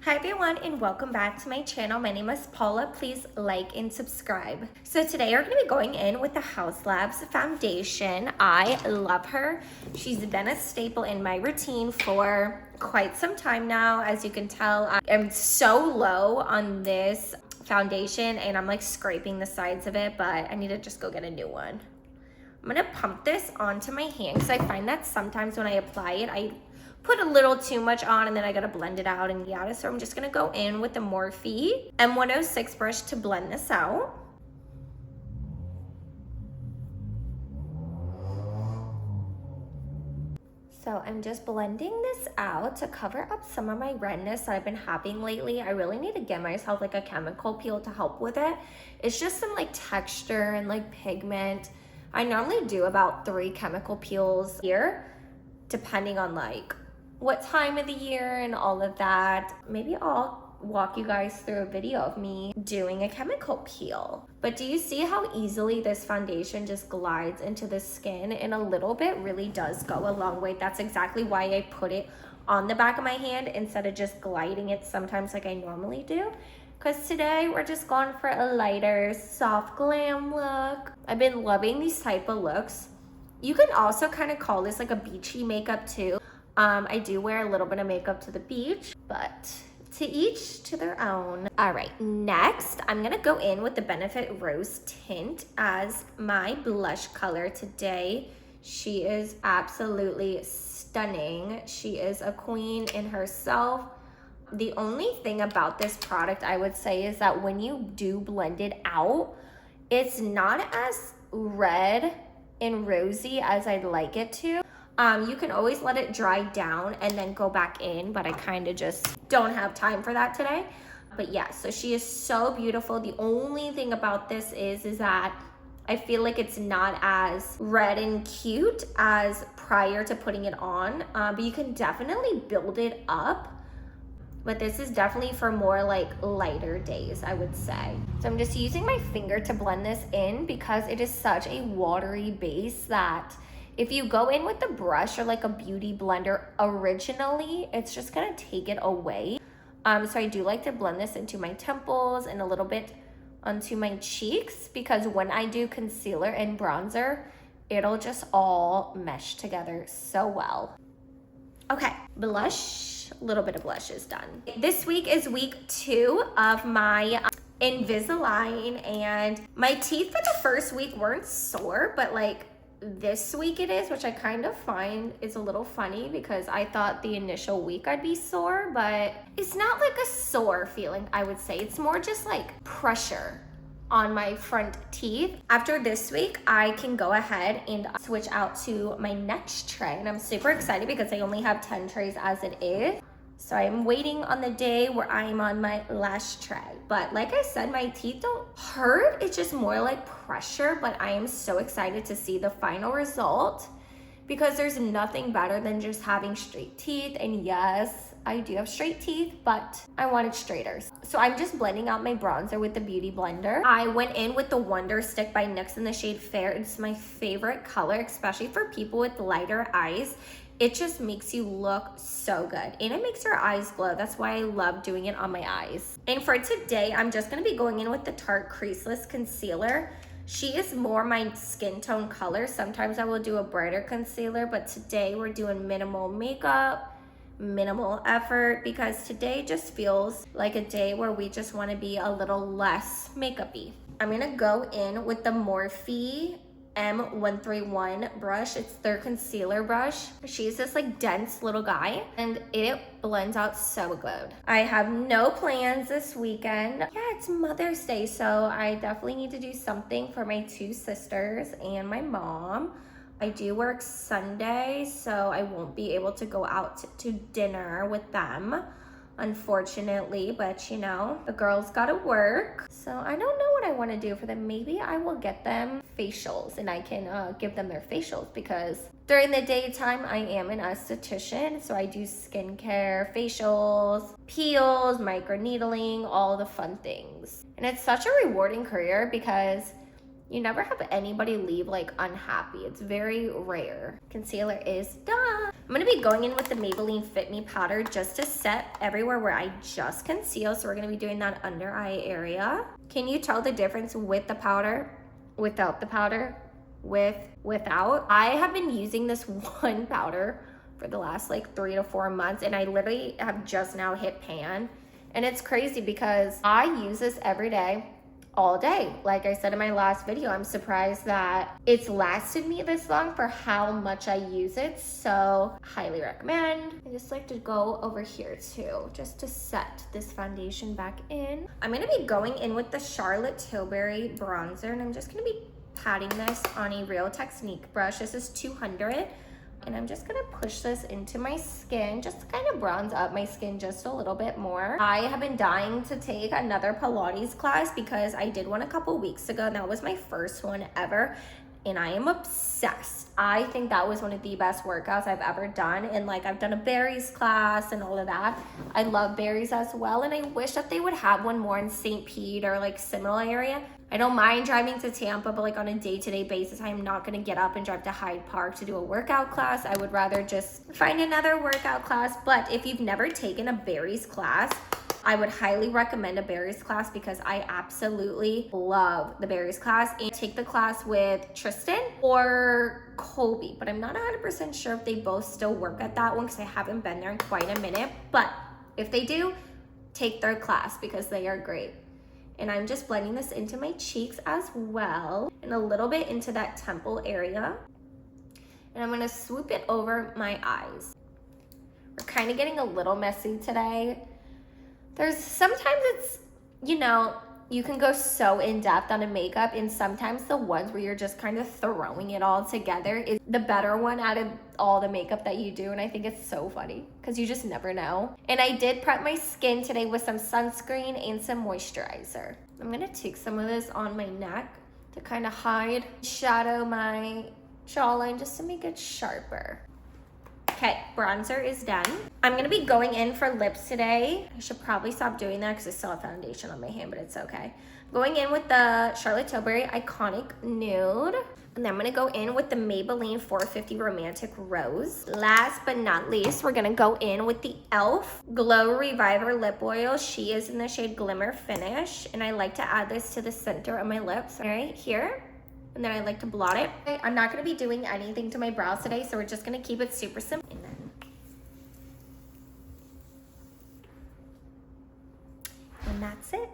Hi everyone and welcome back to my channel. My name is Paula. Please like and subscribe. So today we're going to be going in with the Haus Labs Foundation. I love her. She's been a staple in my routine for quite some time now. As you can tell, I'm so low on this foundation and I'm like scraping the sides of it, but I need to just go get a new one. I'm going to pump this onto my hand because I find that sometimes when I apply it, I put a little too much on and then I gotta blend it out and yada. So I'm just gonna go in with the Morphe M106 brush to blend this out. So I'm just blending this out to cover up some of my redness that I've been having lately. I really need to get myself like a chemical peel to help with it. It's just some like texture and like pigment. I normally do about 3 chemical peels here, depending on like what time of the year and all of that. Maybe I'll walk you guys through a video of me doing a chemical peel. But do you see how easily this foundation just glides into the skin? And a little bit really does go a long way. That's exactly why I put it on the back of my hand instead of just gliding it sometimes like I normally do. Because today we're just going for a lighter, soft glam look. I've been loving these type of looks. You can also kind of call this like a beachy makeup too. I do wear a little bit of makeup to the beach, but to each to their own. All right, next, I'm gonna go in with the Benefit Rose Tint as my blush color today. She is absolutely stunning. She is a queen in herself. The only thing about this product I would say is that when you do blend it out, it's not as red and rosy as I'd like it to. You can always let it dry down and then go back in, but I kind of just don't have time for that today. But yeah, so she is so beautiful. The only thing about this is that I feel like it's not as red and cute as prior to putting it on, but you can definitely build it up. But this is definitely for more like lighter days, I would say. So I'm just using my finger to blend this in because it is such a watery base that if you go in with the brush or like a beauty blender originally, it's just gonna take it away. So I do like to blend this into my temples and a little bit onto my cheeks because when I do concealer and bronzer, it'll just all mesh together so well. Okay, blush, a little bit of blush is done. This week is week 2 of my Invisalign, and my teeth for the first week weren't sore, but like this week it is, which I kind of find is a little funny because I thought the initial week I'd be sore, but it's not like a sore feeling, I would say. It's more just like pressure on my front teeth. After this week, I can go ahead and switch out to my next tray, and I'm super excited because I only have 10 trays as it is. So I'm waiting on the day where I'm on my last tray. But like I said, my teeth don't hurt. It's just more like pressure, but I am so excited to see the final result because there's nothing better than just having straight teeth. And yes, I do have straight teeth, but I wanted straighter. So I'm just blending out my bronzer with the Beauty Blender. I went in with the Wonder Stick by NYX in the shade Fair. It's my favorite color, especially for people with lighter eyes. It just makes you look so good and it makes your eyes glow. That's why I love doing it on my eyes. And for today, I'm just gonna be going in with the Tarte Creaseless Concealer. She is more my skin tone color. Sometimes I will do a brighter concealer, but today we're doing minimal makeup, minimal effort, because today just feels like a day where we just wanna be a little less makeup-y. I'm gonna go in with the Morphe M131 brush. It's their concealer brush. She's this like dense little guy and it blends out so good. I have no plans this weekend. Yeah, it's Mother's Day, so I definitely need to do something for my 2 sisters and my mom. I do work Sunday, so I won't be able to go out to dinner with them, unfortunately, but you know, the girls gotta work. So I don't know what I want to do for them. Maybe I will get them facials and I can give them their facials because during the daytime I am an esthetician, so I do skincare, facials, peels, microneedling, all the fun things. And it's such a rewarding career because you never have anybody leave like unhappy. It's very rare. Concealer is done. I'm gonna be going in with the Maybelline Fit Me Powder just to set everywhere where I just conceal. So we're gonna be doing that under eye area. Can you tell the difference with the powder, without the powder, without? I have been using this one powder for the last like 3 to 4 months, and I literally have just now hit pan. And it's crazy because I use this every day, all day. Like I said in my last video, I'm surprised that it's lasted me this long for how much I use it. So highly recommend. I just like to go over here too, just to set this foundation back in. I'm gonna be going in with the Charlotte Tilbury Bronzer, and I'm just gonna be patting this on a Real Technique brush. This is 200. And I'm just gonna push this into my skin just to kind of bronze up my skin just a little bit more. I have been dying to take another Pilates class because I did one a couple weeks ago, and that was my first one ever. And I am obsessed. I think that was one of the best workouts I've ever done. And like, I've done a berries class and all of that. I love berries as well. And I wish that they would have one more in St. Pete or like similar area. I don't mind driving to Tampa, but like on a day-to-day basis, I'm not gonna get up and drive to Hyde Park to do a workout class. I would rather just find another workout class. But if you've never taken a berries class, I would highly recommend a berries class because I absolutely love the berries class. And take the class with Tristan or Colby, but I'm not 100% sure if they both still work at that one because I haven't been there in quite a minute. But if they do, take their class because they are great. And I'm just blending this into my cheeks as well and a little bit into that temple area. And I'm gonna swoop it over my eyes. We're kind of getting a little messy today. There's sometimes it's, you know, you can go so in depth on a makeup, and sometimes the ones where you're just kind of throwing it all together is the better one out of all the makeup that you do. And I think it's so funny because you just never know. And I did prep my skin today with some sunscreen and some moisturizer. I'm gonna take some of this on my neck to kind of hide, shadow my jawline just to make it sharper. Okay, bronzer is done. I'm gonna be going in for lips today. I should probably stop doing that because I still have foundation on my hand, but it's okay. Going in with the Charlotte Tilbury Iconic Nude. And then I'm gonna go in with the Maybelline 450 Romantic Rose. Last but not least, we're gonna go in with the e.l.f. Glow Reviver Lip Oil. She is in the shade Glimmer Finish. And I like to add this to the center of my lips, right here. And then I like to blot it. I'm not gonna be doing anything to my brows today, so we're just gonna keep it super simple. And that's it.